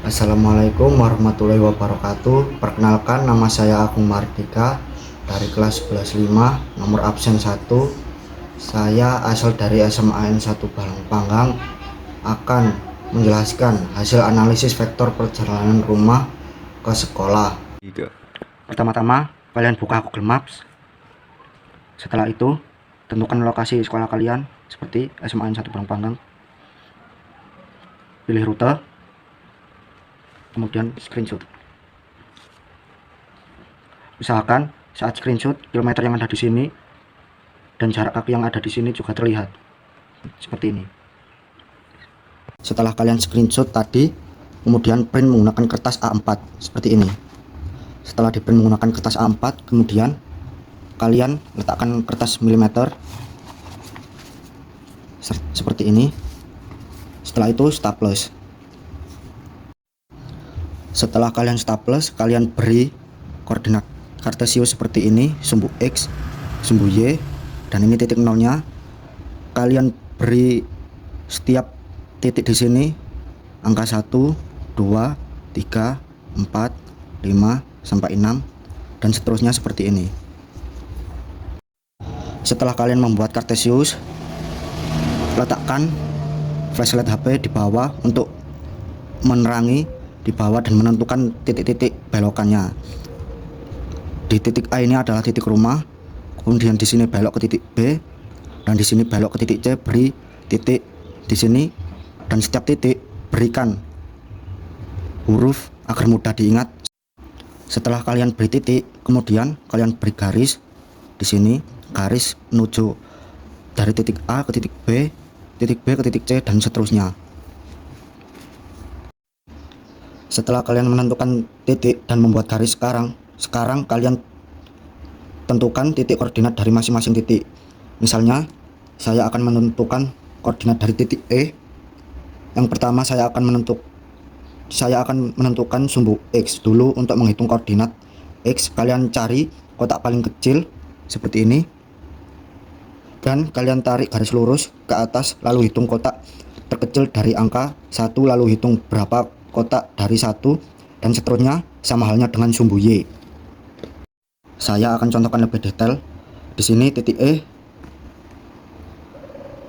Assalamualaikum warahmatullahi wabarakatuh. Perkenalkan, nama saya Agung Mardika dari kelas 11.5, nomor absen 1. Saya asal dari SMAN 1 Balongpanggang, akan menjelaskan hasil analisis vektor perjalanan rumah ke sekolah. Pertama-tama kalian buka Google Maps. Setelah itu tentukan lokasi sekolah kalian seperti SMAN 1 Balongpanggang. Pilih rute, kemudian screenshot. Usahakan saat screenshot kilometer yang ada di sini dan jarak kaki yang ada di sini juga terlihat seperti ini. Setelah kalian screenshot tadi, kemudian print menggunakan kertas A4 seperti ini. Setelah di print menggunakan kertas A4, kemudian kalian letakkan kertas milimeter seperti ini. Setelah itu staples. Setelah kalian staples, kalian beri koordinat kartesius seperti ini, sumbu X, sumbu Y, dan ini titik nolnya. Kalian beri setiap titik di sini angka 1, 2, 3, 4, 5, sampai 6, dan seterusnya seperti ini. Setelah kalian membuat kartesius, letakkan flashlight HP di bawah untuk menerangi di bawah dan menentukan titik-titik belokannya. Di titik A ini adalah titik rumah, kemudian di sini belok ke titik B, dan di sini belok ke titik C. Beri titik di sini, dan setiap titik berikan huruf agar mudah diingat. Setelah kalian beri titik, kemudian kalian beri garis di sini, garis menuju dari titik A ke titik B ke titik C, dan seterusnya. Setelah kalian menentukan titik dan membuat garis, sekarang kalian tentukan titik koordinat dari masing-masing titik. Misalnya saya akan menentukan koordinat dari titik E. Yang pertama saya akan menentukan sumbu X dulu. Untuk menghitung koordinat X, kalian cari kotak paling kecil seperti ini, dan kalian tarik garis lurus ke atas, lalu hitung kotak terkecil dari angka 1, lalu hitung berapa kotak dari 1, dan seterusnya. Sama halnya dengan sumbu Y. Saya akan contohkan lebih detail. Di sini titik E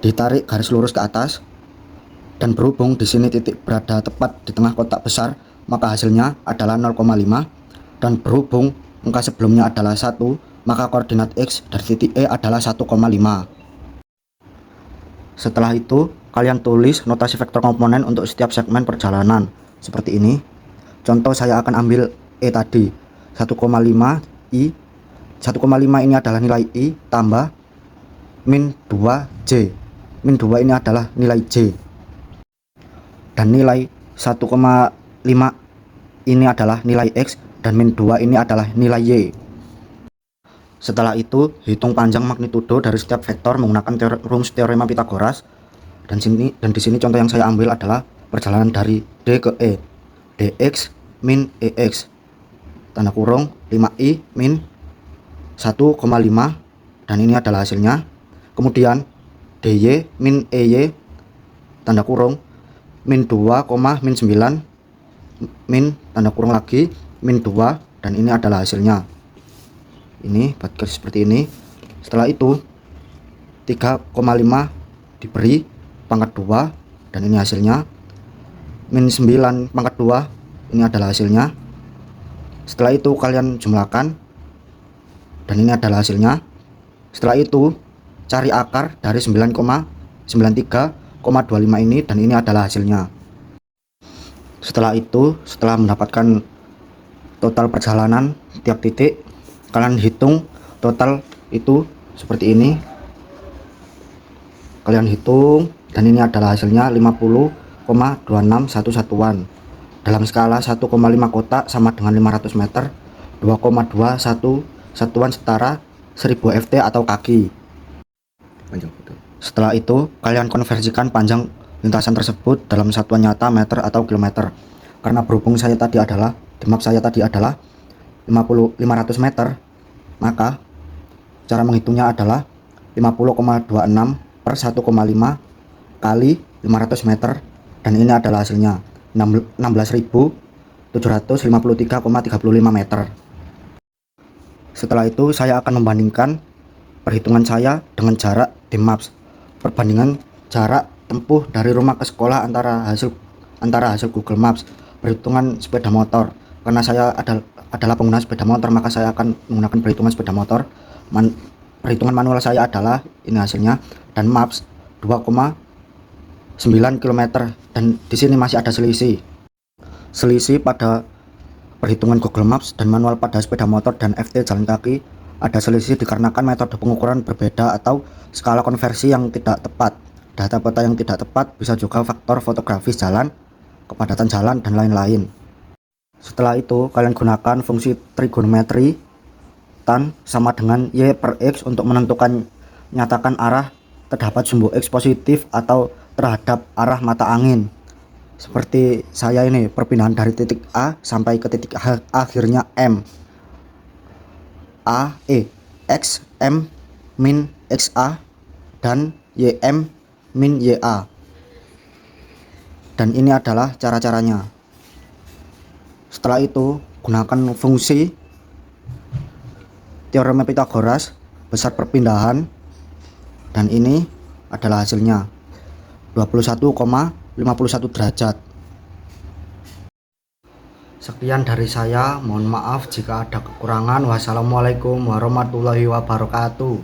ditarik garis lurus ke atas, dan berhubung di sini titik berada tepat di tengah kotak besar, maka hasilnya adalah 0,5, dan berhubung angka sebelumnya adalah 1, maka koordinat X dari titik E adalah 1,5. Setelah itu kalian tulis notasi vektor komponen untuk setiap segmen perjalanan seperti ini. Contoh, saya akan ambil E tadi 1,5 I. 1,5 ini adalah nilai I tambah min 2J. Min 2 ini adalah nilai J, dan nilai 1,5 ini adalah nilai X, dan min 2 ini adalah nilai Y. Setelah itu hitung panjang magnitudo dari setiap vektor menggunakan rumus teorema Pythagoras. Dan di sini contoh yang saya ambil adalah perjalanan dari D ke E, dx min EX, tanda kurung 5i min 1,5, dan ini adalah hasilnya. Kemudian dy min EY, tanda kurung min 2, min 9, min tanda kurung lagi min 2, dan ini adalah hasilnya. Ini buat garis seperti ini. Setelah itu 3,5 diberi pangkat 2, dan ini hasilnya. Min 9 pangkat 2, ini adalah hasilnya. Setelah itu kalian jumlahkan, dan ini adalah hasilnya. Setelah itu cari akar dari 9,93,25 ini, dan ini adalah hasilnya. Setelah itu, setelah mendapatkan total perjalanan tiap titik, kalian hitung total itu seperti ini. Kalian hitung, dan ini adalah hasilnya 50,26 satuan. Dalam skala 1,5 kotak sama dengan 500 meter, 2,21 satuan setara 1000 ft atau kaki. Setelah itu kalian konversikan panjang lintasan tersebut dalam satuan nyata meter atau kilometer. Karena berhubung di map saya tadi adalah 500 meter, maka cara menghitungnya adalah 50,26 per 1,5 kali 500 meter, dan ini adalah hasilnya 16.753,35 meter. Setelah itu saya akan membandingkan perhitungan saya dengan jarak di Maps. Perbandingan jarak tempuh dari rumah ke sekolah antara hasil Google Maps, perhitungan sepeda motor. Karena saya adalah pengguna sepeda motor, maka saya akan menggunakan perhitungan sepeda motor. Perhitungan manual saya adalah ini hasilnya, dan Maps 2,9 km, dan di sini masih ada selisih pada perhitungan Google Maps dan manual pada sepeda motor dan FT jalan kaki. Ada selisih dikarenakan metode pengukuran berbeda atau skala konversi yang tidak tepat. Data peta yang tidak tepat bisa juga faktor fotografis jalan, kepadatan jalan, dan lain-lain. Setelah itu kalian gunakan fungsi trigonometri tan sama dengan y per x untuk menentukan nyatakan arah terdapat sumbu x positif atau terhadap arah mata angin. Seperti saya ini, perpindahan dari titik A sampai ke titik akhirnya M. X M min XA dan YM min YA. Dan ini adalah cara-caranya. Setelah itu gunakan fungsi teorema Pythagoras besar perpindahan, dan ini adalah hasilnya 21,51 derajat. Sekian dari saya, mohon maaf jika ada kekurangan. Wassalamualaikum warahmatullahi wabarakatuh.